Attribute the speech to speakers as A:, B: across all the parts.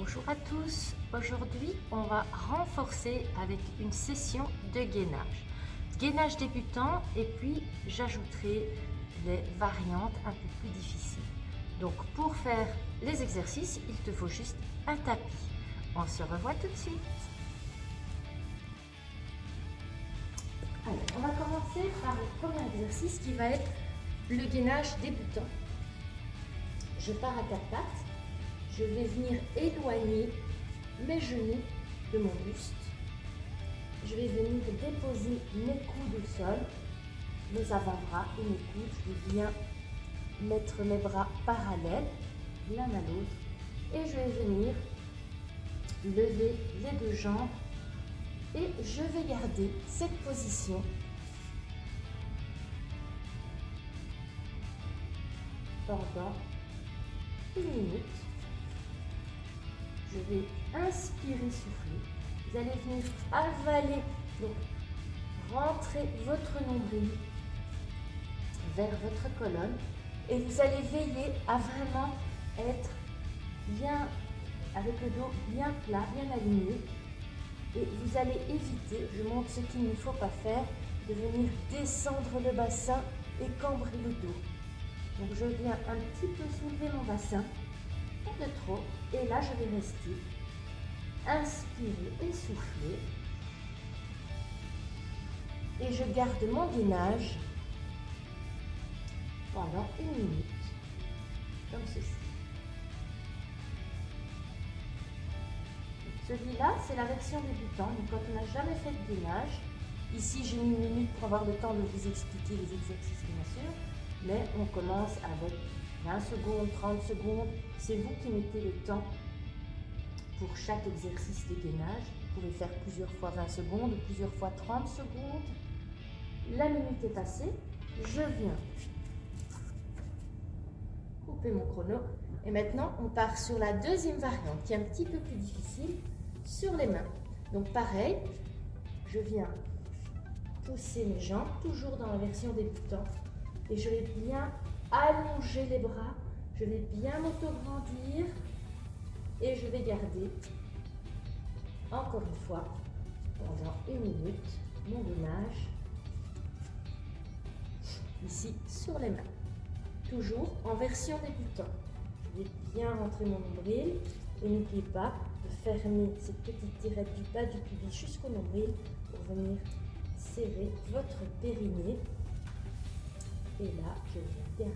A: Bonjour à tous, aujourd'hui on va renforcer avec une session de gainage. Gainage débutant et puis j'ajouterai les variantes un peu plus difficiles. Donc pour faire les exercices, il te faut juste un tapis. On se revoit tout de suite. Alors on va commencer par le premier exercice qui va être le gainage débutant. Je pars à quatre pattes. Je vais venir éloigner mes genoux de mon buste. Je vais venir déposer mes coudes au sol, mes avant-bras et mes coudes. Je vais bien mettre mes bras parallèles l'un à l'autre et je vais venir lever les deux jambes et je vais garder cette position pendant une minute. Je vais inspirer, souffler. Vous allez venir avaler, donc rentrer votre nombril vers votre colonne et vous allez veiller à vraiment être bien, avec le dos bien plat, bien aligné. Et vous allez éviter, je montre ce qu'il ne faut pas faire, de venir descendre le bassin et cambrer le dos. Donc je viens un petit peu soulever mon bassin, pas de trop, et là je vais rester, inspirer et souffler. Et je garde mon gainage pendant une minute, comme ceci. Celui-là, c'est la version débutante, donc quand on n'a jamais fait de gainage. Ici, j'ai mis une minute pour avoir le temps de vous expliquer les exercices, bien sûr, mais on commence avec 20 secondes, 30 secondes. C'est vous qui mettez le temps pour chaque exercice de gainage. Vous pouvez faire plusieurs fois 20 secondes, plusieurs fois 30 secondes. La minute est passée, je viens couper mon chrono. Et maintenant, on part sur la deuxième variante qui est un petit peu plus difficile, sur les mains. Donc pareil, je viens pousser mes jambes, toujours dans la version débutant, et je vais bien allonger les bras, je vais bien m'auto-grandir et je vais garder encore une fois pendant une minute mon gainage ici sur les mains. Toujours en version débutant. Je vais bien rentrer mon nombril et n'oubliez pas de fermer cette petite tirette du bas du pubis jusqu'au nombril pour venir serrer votre périnée. Et là, je vais garder.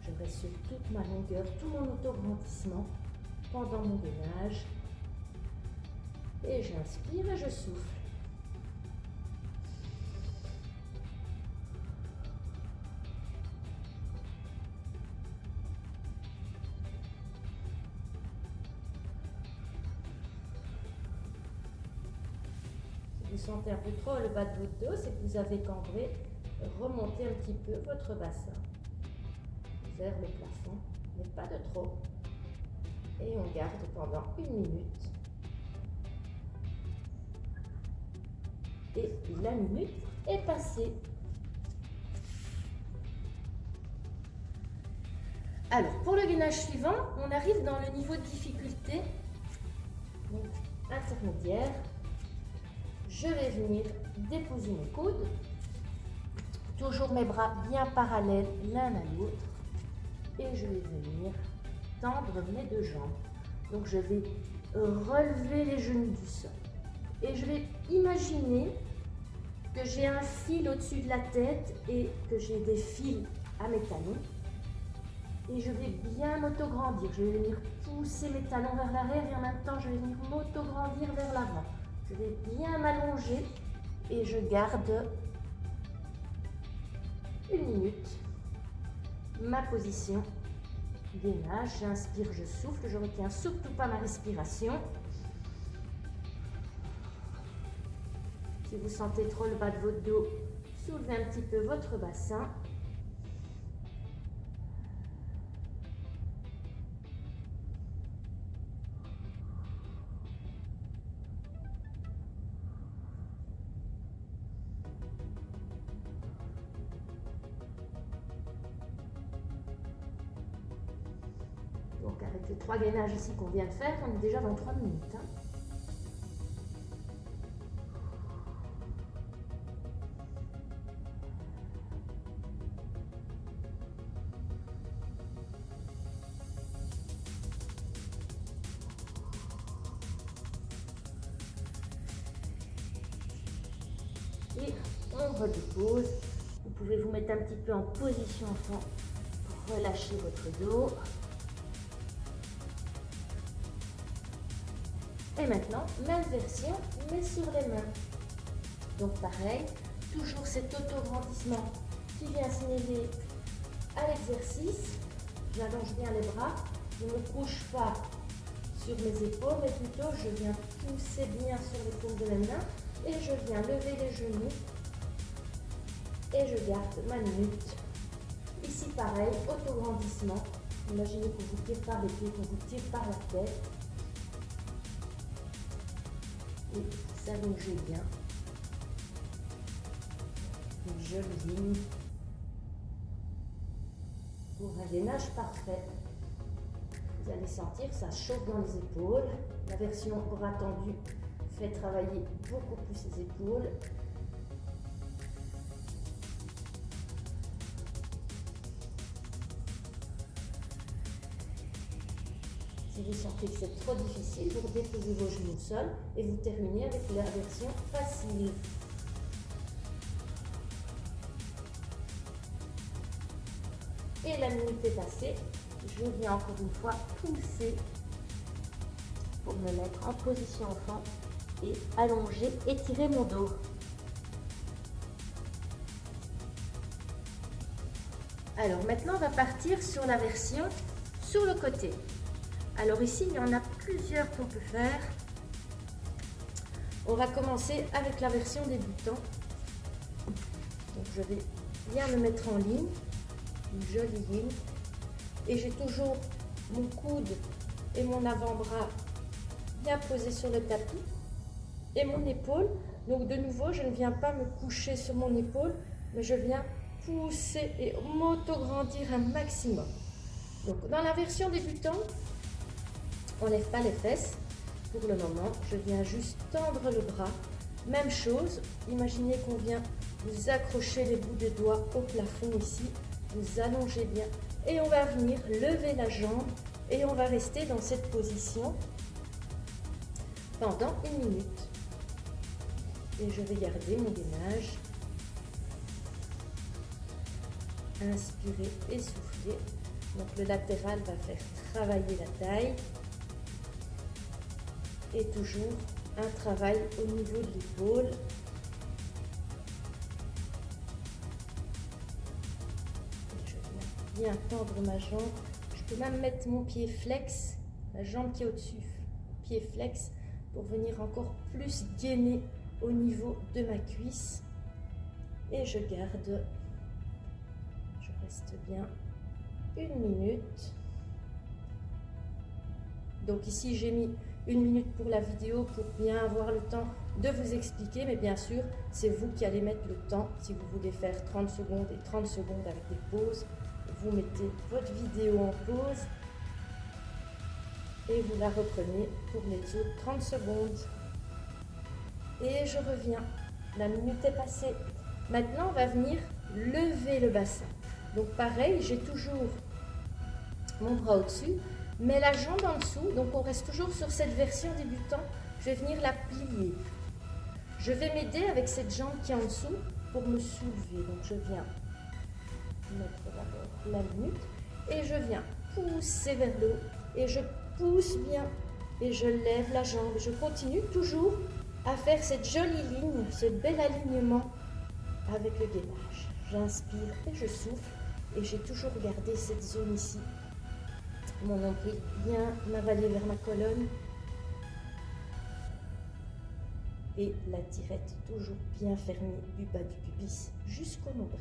A: Je reste sur toute ma longueur, tout mon auto-grandissement pendant mon gainage. Et j'inspire et je souffle. Si vous sentez un peu trop le bas de votre dos, c'est que vous avez cambré. Remontez un petit peu votre bassin vers le plafond, mais pas de trop. Et on garde pendant une minute. Et la minute est passée. Alors, pour le gainage suivant, on arrive dans le niveau de difficulté donc, intermédiaire. Je vais venir déposer mes coudes. Toujours mes bras bien parallèles l'un à l'autre. Et je vais venir tendre mes deux jambes. Donc je vais relever les genoux du sol. Et je vais imaginer que j'ai un fil au-dessus de la tête et que j'ai des fils à mes talons. Et je vais bien m'auto-grandir. Je vais venir pousser mes talons vers l'arrière et en même temps je vais venir m'auto-grandir vers l'avant. Je vais bien m'allonger et je garde une minute. Ma position gainage, j'inspire, je souffle, je retiens surtout pas ma respiration. Si vous sentez trop le bas de votre dos, soulevez un petit peu votre bassin. Donc avec les 3 gainages ici qu'on vient de faire, on est déjà dans 3 minutes. Hein. Et on redépose. Vous pouvez vous mettre un petit peu en position enfant pour relâcher votre dos. Et maintenant, même version, mais sur les mains. Donc pareil, toujours cet auto-grandissement qui vient se mêler à l'exercice. J'allonge bien les bras, je ne me couche pas sur mes épaules, mais plutôt je viens pousser bien sur les paumes de mes mains et je viens lever les genoux et je garde ma minute. Ici pareil, auto-grandissement. Imaginez qu'on vous tire par les pieds, qu'on vous tire par la tête. Et s'allonger bien. Une jolie ligne pour un gainage parfait. Vous allez sentir, ça chauffe dans les épaules. La version bras tendu fait travailler beaucoup plus les épaules. Si vous sentez que c'est trop difficile, vous redéposez vos genoux au sol et vous terminez avec la version facile. Et la minute est passée. Je viens encore une fois pousser pour me mettre en position enfant et allonger, étirer mon dos. Alors maintenant, on va partir sur la version sur le côté. Alors ici, il y en a plusieurs qu'on peut faire. On va commencer avec la version débutant. Donc je vais bien me mettre en ligne, une jolie ligne. Et j'ai toujours mon coude et mon avant-bras bien posés sur le tapis et mon épaule. Donc de nouveau, je ne viens pas me coucher sur mon épaule, mais je viens pousser et m'auto-grandir un maximum. Donc dans la version débutant, on ne lève pas les fesses pour le moment. Je viens juste tendre le bras. Même chose, imaginez qu'on vient vous accrocher les bouts de doigts au plafond ici. Vous allongez bien et on va venir lever la jambe et on va rester dans cette position pendant 1 minute. Et je vais garder mon gainage. Inspirez et soufflez. Donc le latéral va faire travailler la taille. Et toujours un travail au niveau de l'épaule. Je viens bien tendre ma jambe. Je peux même mettre mon pied flex, la jambe qui est au-dessus, pied flex, pour venir encore plus gainer au niveau de ma cuisse. Et je garde, je reste bien 1 minute. Donc ici j'ai mis 1 minute pour la vidéo pour bien avoir le temps de vous expliquer, mais bien sûr c'est vous qui allez mettre le temps. Si vous voulez faire 30 secondes et 30 secondes avec des pauses, vous mettez votre vidéo en pause et vous la reprenez pour les autres 30 secondes. Et je reviens, la minute est passée. Maintenant on va venir lever le bassin. Donc pareil, j'ai toujours mon bras au-dessus, mais la jambe en dessous, donc on reste toujours sur cette version débutant. Je vais venir la plier. Je vais m'aider avec cette jambe qui est en dessous pour me soulever. Donc je viens mettre d'abord la minute et je viens pousser vers le haut et je pousse bien et je lève la jambe. Je continue toujours à faire cette jolie ligne, ce bel alignement avec le gainage. J'inspire et je souffle et j'ai toujours gardé cette zone ici. Mon nombril bien avalé vers ma colonne et la tirette toujours bien fermée du bas du pubis jusqu'au nombril.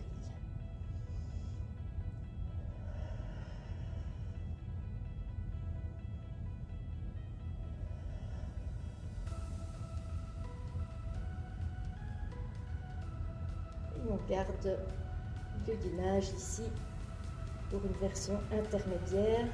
A: Et on garde le gainage ici pour une version intermédiaire.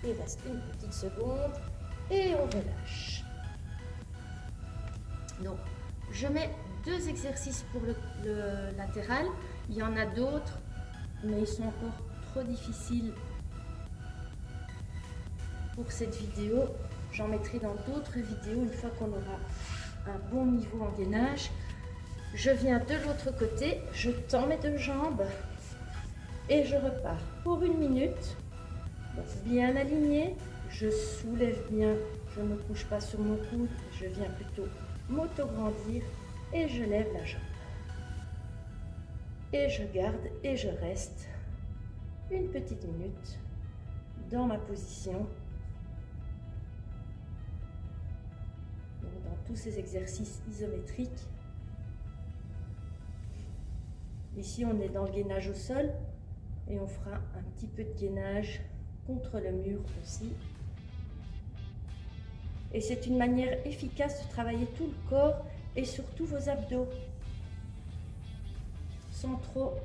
A: Il reste une petite seconde et on relâche. Donc, je mets 2 exercices pour le latéral. Il y en a d'autres, mais ils sont encore trop difficiles pour cette vidéo. J'en mettrai dans d'autres vidéos une fois qu'on aura un bon niveau en gainage. Je viens de l'autre côté, je tends mes 2 jambes et je repars pour 1 minute. Donc, bien aligné, je soulève bien, je ne me couche pas sur mon coude, je viens plutôt m'auto-grandir et je lève la jambe. Et je garde et je reste une petite minute dans ma position. Donc, dans tous ces exercices isométriques. Ici, on est dans le gainage au sol et on fera un petit peu de gainage contre le mur aussi. Et c'est une manière efficace de travailler tout le corps et surtout vos abdos, sans trop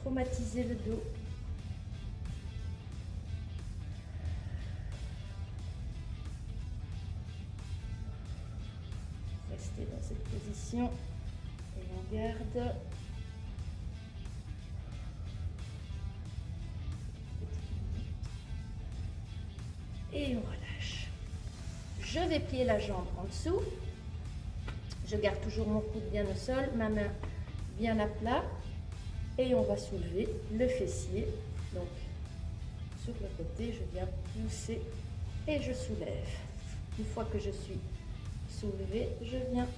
A: traumatiser le dos. Restez dans cette position et on garde. Et on relâche. Je vais plier la jambe en dessous. Je garde toujours mon coude bien au sol, ma main bien à plat. Et on va soulever le fessier. Donc, sur le côté, je viens pousser et je soulève. Une fois que je suis soulevée, je viens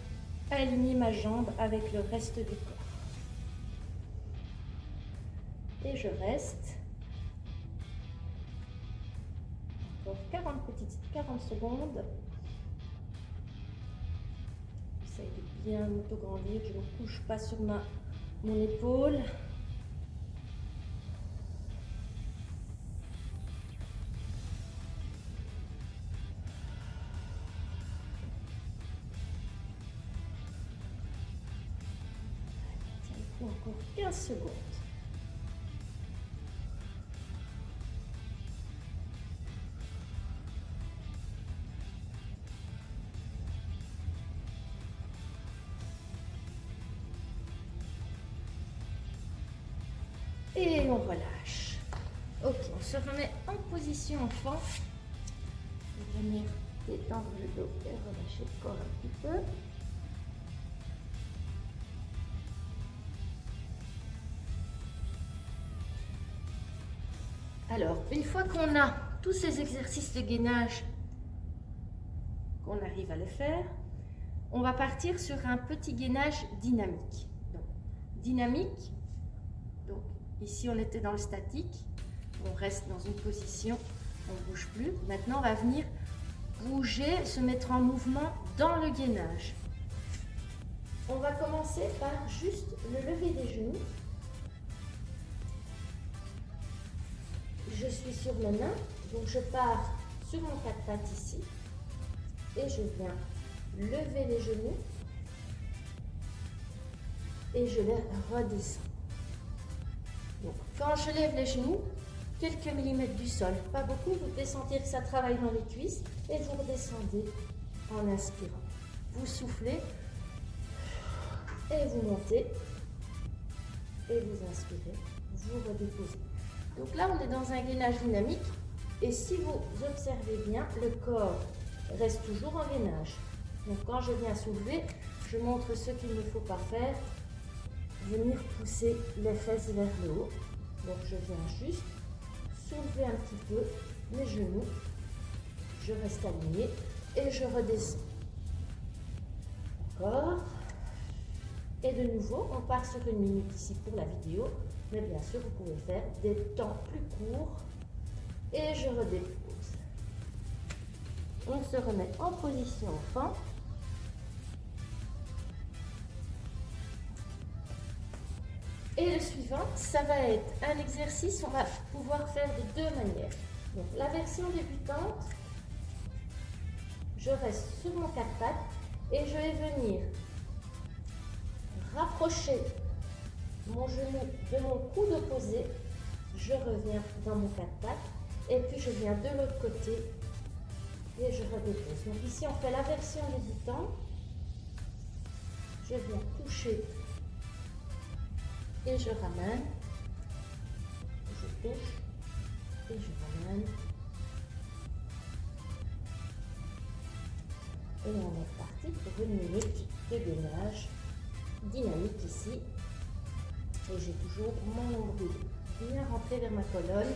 A: aligner ma jambe avec le reste du corps. Et je reste. Encore 40 secondes. J'essaye de bien m'auto-grandir. Je ne me couche pas sur mon épaule. Encore 15 secondes. Et on relâche. Ok, on se remet en position enfant. On va venir détendre le dos et relâcher le corps un petit peu. Alors, une fois qu'on a tous ces exercices de gainage, qu'on arrive à le faire, on va partir sur un petit gainage dynamique. Donc, dynamique, donc ici on était dans le statique, on reste dans une position, on ne bouge plus. Maintenant, on va venir bouger, se mettre en mouvement dans le gainage. On va commencer par juste le lever des genoux. Je suis sur mes mains, donc je pars sur mon 4 pattes ici et je viens lever les genoux et je les redescends. Donc, quand je lève les genoux, quelques millimètres du sol, pas beaucoup, vous devez sentir que ça travaille dans les cuisses et vous redescendez en inspirant. Vous soufflez et vous montez et vous inspirez, vous redéposez. Donc là, on est dans un gainage dynamique et si vous observez bien, le corps reste toujours en gainage. Donc quand je viens soulever, je montre ce qu'il ne faut pas faire, venir pousser les fesses vers le haut. Donc je viens juste soulever un petit peu mes genoux, je reste aligné et je redescends. Encore. Et de nouveau, on part sur 1 minute ici pour la vidéo. Mais bien sûr, vous pouvez faire des temps plus courts. Et je redépose. On se remet en position enfant. Et le suivant, ça va être un exercice, on va pouvoir faire de 2 manières. Donc, la version débutante, je reste sur mon 4 pattes et je vais venir rapprocher mon genou de mon coude opposé, je reviens dans mon 4 pattes Et puis je viens de l'autre côté et je redépose. Donc ici on fait la version débutant. Je viens toucher et je ramène. Je touche et je ramène. Et on est parti pour une minute de gainage dynamique ici. Et j'ai toujours mon nombril bien rentré vers ma colonne.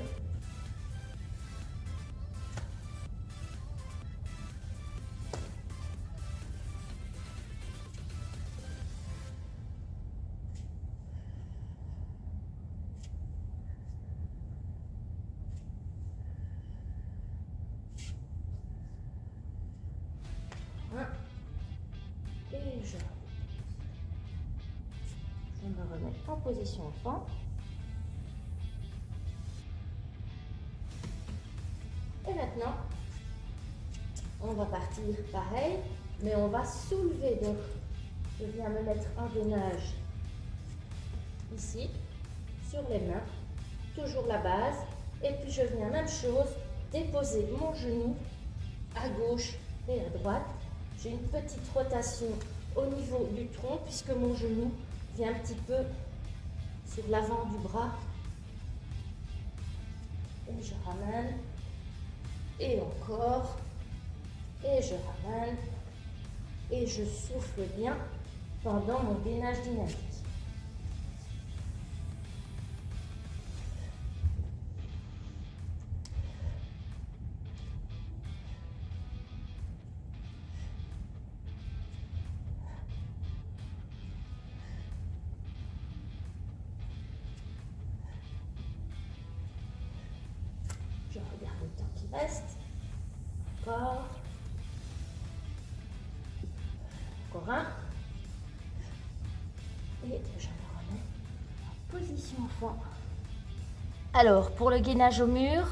A: Et je me remets en position enfant. Et maintenant, on va partir pareil, mais on va soulever. Donc, je viens me mettre en gainage ici, sur les mains, toujours la base. Et puis, je viens, même chose, déposer mon genou à gauche et à droite. J'ai une petite rotation au niveau du tronc puisque mon genou vient un petit peu sur l'avant du bras. Et je ramène. Et encore. Et je ramène. Et je souffle bien pendant mon gainage dynamique. Je regarde le temps qui reste. Encore. Encore un. Et je me remets en position enfant. Alors, pour le gainage au mur,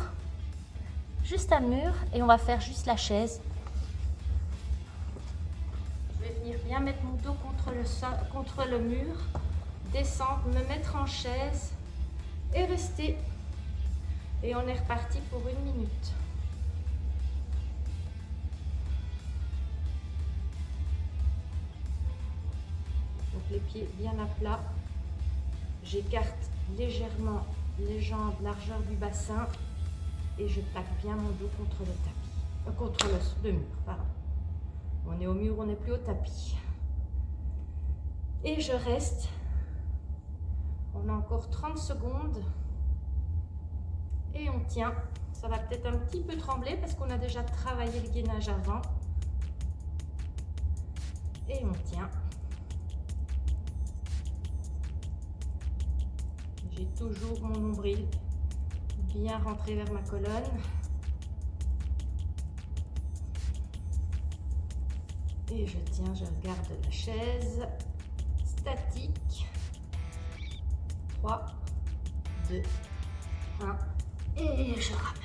A: juste un mur et on va faire juste la chaise. Je vais venir bien mettre mon dos contre le mur, descendre, me mettre en chaise et rester. Et on est reparti pour une minute. Donc les pieds bien à plat. J'écarte légèrement les jambes, largeur du bassin. Et je plaque bien mon dos contre le tapis. Contre le mur, pardon. On est au mur, on n'est plus au tapis. Et je reste. On a encore 30 secondes. Et on tient. Ça va peut-être un petit peu trembler parce qu'on a déjà travaillé le gainage avant. Et on tient. J'ai toujours mon nombril bien rentré vers ma colonne. Et je tiens, je regarde la chaise. Statique. 3, 2, 1. Et je ramène.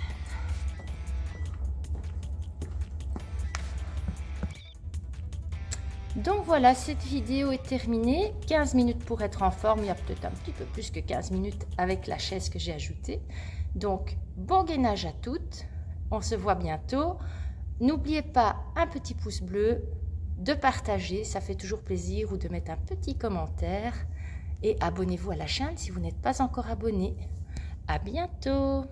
A: Donc voilà, cette vidéo est terminée. 15 minutes pour être en forme. Il y a peut-être un petit peu plus que 15 minutes avec la chaise que j'ai ajoutée. Donc, bon gainage à toutes. On se voit bientôt. N'oubliez pas un petit pouce bleu, de partager, ça fait toujours plaisir, ou de mettre un petit commentaire. Et abonnez-vous à la chaîne si vous n'êtes pas encore abonné. À bientôt!